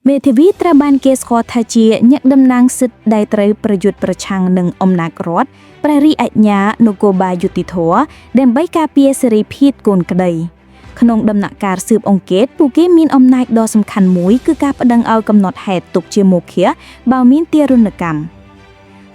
មេធាវីត្រូវបានគេស្គាល់ថាជាអ្នកតំណាងសិទ្ធិដែលត្រូវប្រយុទ្ធប្រឆាំងនឹងអំណាចរដ្ឋព្រះរាជអាជ្ញានគរបាលយុតិធធដើម្បីការពារសេរីភាពកូនក្តីក្នុងដំណាក់កាលស៊ើបអង្កេតពួកគេមានអំណាចដ៏សំខាន់មួយគឺការប្តឹងឲ្យកំណត់ហេតុទុកជាមុខបើមានទារុណកម្ម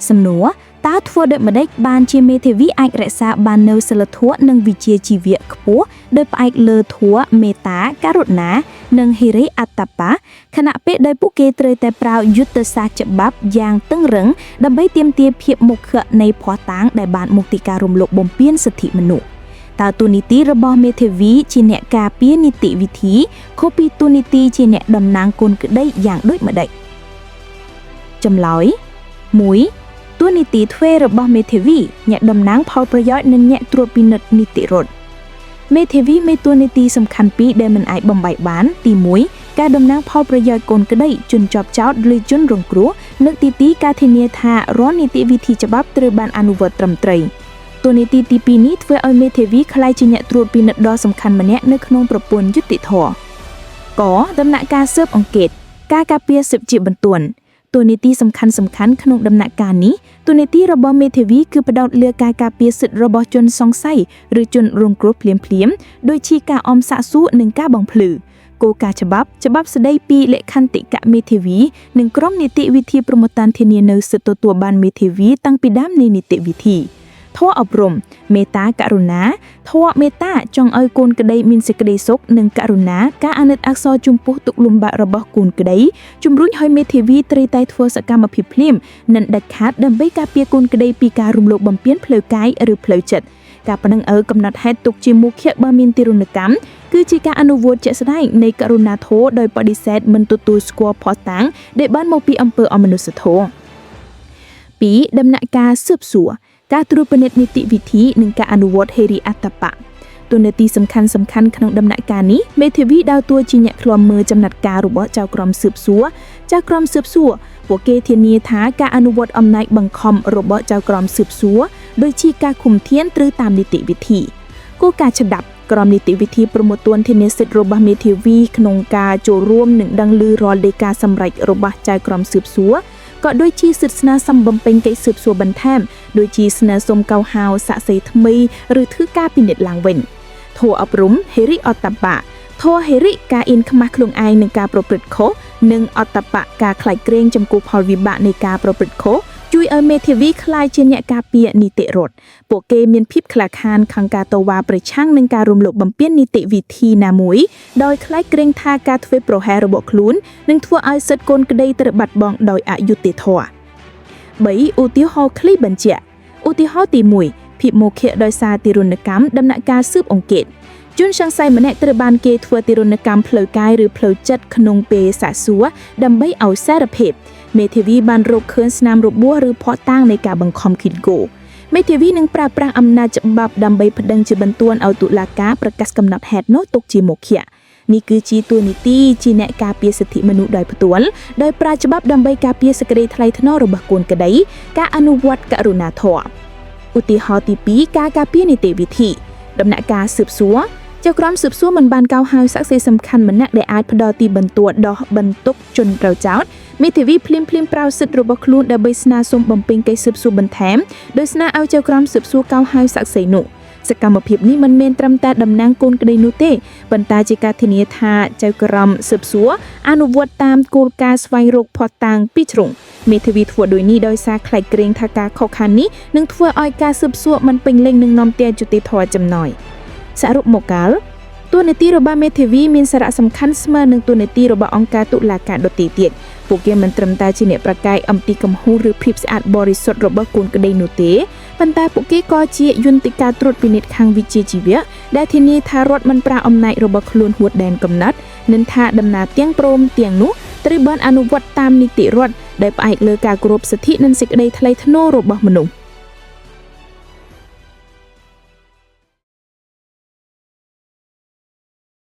សំណួរតើធ្វើដូចម្តេចបានជាមេធាវីអាចរក្សាបាននូវសិលធម៌និងវិជ្ជាជីវៈខ្ពស់ដោយផ្អែកលើធម៌មេត្តាករុណានិងហិរិអត្តបៈខណៈពេលដែលពួកគេត្រូវតែប្រើយុទ្ធសាស្ត្រច្បាប់យ៉ាងតឹងរ៉ឹងដើម្បីទាមទារភាពមុខនៃភស្តុតាងដែលបានមុខពីការរំលោភបំពានសិទ្ធិមនុស្សតើទូនីតិរបស់មេធាវីជាអ្នកការពារនីតិវិធីខុសពីទូនីតិជាអ្នកតំណាងគុណក្តីយ៉ាងដូចម្តេចចម្លើយ1ទូនីតិទ្វេរបស់មេធាវីអ្នកតំណាងផលប្រយោជន៍និងអ្នកត្រួតពិនិត្យនីតិរដ្ឋមេធាវីមានតួនាទីសំខាន់ពីរដែលមិនអាចបំបែកបានទី1ការតំណាងផលប្រយោជន៍កូនក្តីជនជាប់ចោទឬជនរងគ្រោះនិងទី2ការធានាថារាល់នីតិវិធីច្បាប់ត្រូវបានអនុវត្តត្រឹមត្រូវតួនាទីទី2នេះធ្វើឲ្យមេធាវីក្លាយជាអ្នកត្រួតពិនិត្យដ៏សំខាន់ម្នាក់នៅក្នុងប្រព័ន្ធយុតិធម៌កដំណាក់កាលស៊ើបអង្កេតការការពារសិទ្ធិជាបន្ទាន់តួនាទីសំខាន់ក្នុងដំណាក់កាលនេះតួនាទីរបស់មេធាវីគឺផ្ដោតលើការការពារសិទ្ធិរបស់ជនសង្ស័យឬជនរងគ្រោះភ្លាមៗដូចជាការអមសាកសួរនិងការបំភ្លឺគោលការណ៍ច្បាប់ស្តីពីលក្ខន្តិកៈមេធាវីនិងក្រុមនីតិវិធីប្រមូលតានធានានៅសិទ្ធិទទួលបានមេធាវីតាំងពីដើមនៃនីតិវិធីធម៌អប់រំមេត្តាករុណាធម៌មេត្តាចង់ឲ្យកូនក្តីមានសេចក្តីសុខនិងករុណាការអាណិតអាក់សរចំពោះទុក្ខលំបាករបស់កូនក្តីជំរុញឲ្យមេធាវីត្រូវតែធ្វើសកម្មភាពភ្លាមនិងដាច់ខាតដើម្បីការពារកូនក្តីពីការរំលោភបំពានផ្លូវកាយឬផ្លូវចិត្តការប្តឹងកំណត់ហេតុទុកជាមុខបើមានទារុណកម្មគឺជាការអនុវត្តជាក់ស្ដែងនៃករុណាធម៌ដោយបដិសេធមិនទទួលស្គាល់ភស្តុតាងដែលបានមកពីអំពើអមនុស្សធម៌2ដំណាក់កាលស៊ើបសួរការត្រួតពិនិត្យនីតិវិធីនិងការអនុវត្តហិរិអត្តបៈតួនាទីសំខាន់ក្នុងដំណាក់កាលនេះមេធាវីដើរតួជាអ្នកឃ្លាំមើលចំណាត់ការរបស់ចៅក្រមស៊ើបសួរពួកគេធានាថាការអនុវត្តអំណាចបង្ខំរបស់ចៅក្រមស៊ើបសួរដូចជាការឃុំធានត្រូវតាមនីតិវិធីគោលការណ៍ច្បាប់ក្រមនីតិវិធីប្រមូលទ័នធានាសិទ្ធិរបស់មេធាវីក្នុងការចូលរួមនិងដឹងឮរាល់ដីកាសម្រេចរបស់ចៅក្រមស៊ើបសួរក៏ដូចជាសិទ្ធិស្នើសុំបំពេញកិច្ចស៊ើបសួរបន្ថែមដូចជាស្នើសុំកោះហៅសាក្សីថ្មីឬធ្វើការពិនិត្យឡើងវិញធម៌អប់រំហិរិអត្តបៈធម៌ហិរិការអៀនខ្មាស់ខ្លួនឯងនឹងការប្រព្រឹត្តខុសនិងអត្តបៈការខ្លាចក្រែងចំពោះផលវិបាកនៃការប្រព្រឹត្តខុសជួយឲ្យមេធាវីក្លាយជាអ្នកការពារនីតិរដ្ឋពួកគេមានភាពក្លាហានខាងការតវ៉ាប្រឆាំងនឹងការរំលោភបំពាននីតិវិធីណាមួយដោយខ្លាចក្រែងថាការធ្វើប្រហែសរបស់ខ្លួននឹងធ្វើឲ្យសិទ្ធិកូនក្តីត្រូវបាត់បង់ដោយអយុត្តិធម៌3ឧទាហរណ៍ឃ្លីបញ្ជាក់ឧទាហរណ៍ទី1ភាពមោខៈដោយសារទារុណកម្មដំណាក់កាលស៊ើបអង្កេតជនសង្ស័យម្នាក់ត្រូវបានគេធ្វើទារុណកម្មផ្លូវកាយឬផ្លូវចិត្តក្នុងពេលសាកសួរដើម្បីឲ្យសារភាពមេធាវីបានរកឃើញស្នាមរបួសឬភស្តុតាងនៃការបង្ខំឃីឡូមេធាវីនឹងប្រើប្រាស់អំណាចច្បាប់ដើម្បីប្តឹងជាបន្ទាន់ឲ្យតុលាការប្រកាសកំណត់ហេតុនោះទុកជាមុខនេះគឺជាតួនាទីជាអ្នកការពារសិទ្ធិមនុស្សដោយផ្ទាល់ដោយប្រើច្បាប់ដើម្បីការពារសេចក្តីថ្លៃថ្នូររបស់កូនក្តីការអនុវត្តករុណាធម៌ឧទាហរណ៍ទី2ការការពារនីតិវិធីដំណាក់កាលស៊ើបសួរចៅក្រមស៊ើបសួរមិនបានកោះហៅសាក្សីសំខាន់ម្នាក់ដែលអាចផ្ដល់ទីបន្ទាល់ដោះបន្ទុកជនត្រូវចោទមេធាវីភ្លាមប្រើសិទ្ធិរបស់ខ្លួនដើម្បីស្នើសុំបំពេញកិច្ចស៊ើបសួរបន្ថែមដោយស្នើឲ្យចៅក្រមស៊ើបសួរកោះហៅសាក្សីនោះសកម្មភាពនេះមិនមែនត្រឹមតែតំណាងកូនក្តីនោះទេប៉ុន្តែជាការធានាថាចៅក្រមស៊ើបសួរអនុវត្តតាមគោលការណ៍ស្វែងរកភស្តុតាងពីជ្រុងមេធាវីធ្វើដូចនេះដោយសារខ្លាចក្រែងថាការខកខាននេះនឹងធ្វើឲ្យការស៊ើបសួរមិនពេញលេញនិងនាំទាយុត្តិធម៌ចំណយសរុបមកតួនាទីរបស់មេធាវីមានសារៈសំខាន់ស្មើនឹងតួនាទីរបស់អង្គការតុលាការដទៃទៀតពួកគេមិនត្រឹមតែជាអ្នកប្រកែកអំពីកំហុសឬភាពស្អាតបរិសុទ្ធរបស់កូនក្តីនោះទេប៉ុន្តែពួកគេក៏ជាយន្តការត្រួតពិនិត្យខាងវិជ្ជាជីវៈដែលធានាថារដ្ឋមិនប្រើអំណាចរបស់ខ្លួនហួសដែនកំណត់និងថាដំណើរទាំងព្រមទាំងនោះត្រូវបានអនុវត្តតាមនីតិរដ្ឋដែលផ្អែកលើការគោរពសិទ្ធិនិងសេចក្តីថ្លៃថ្នូររបស់មនុស្ស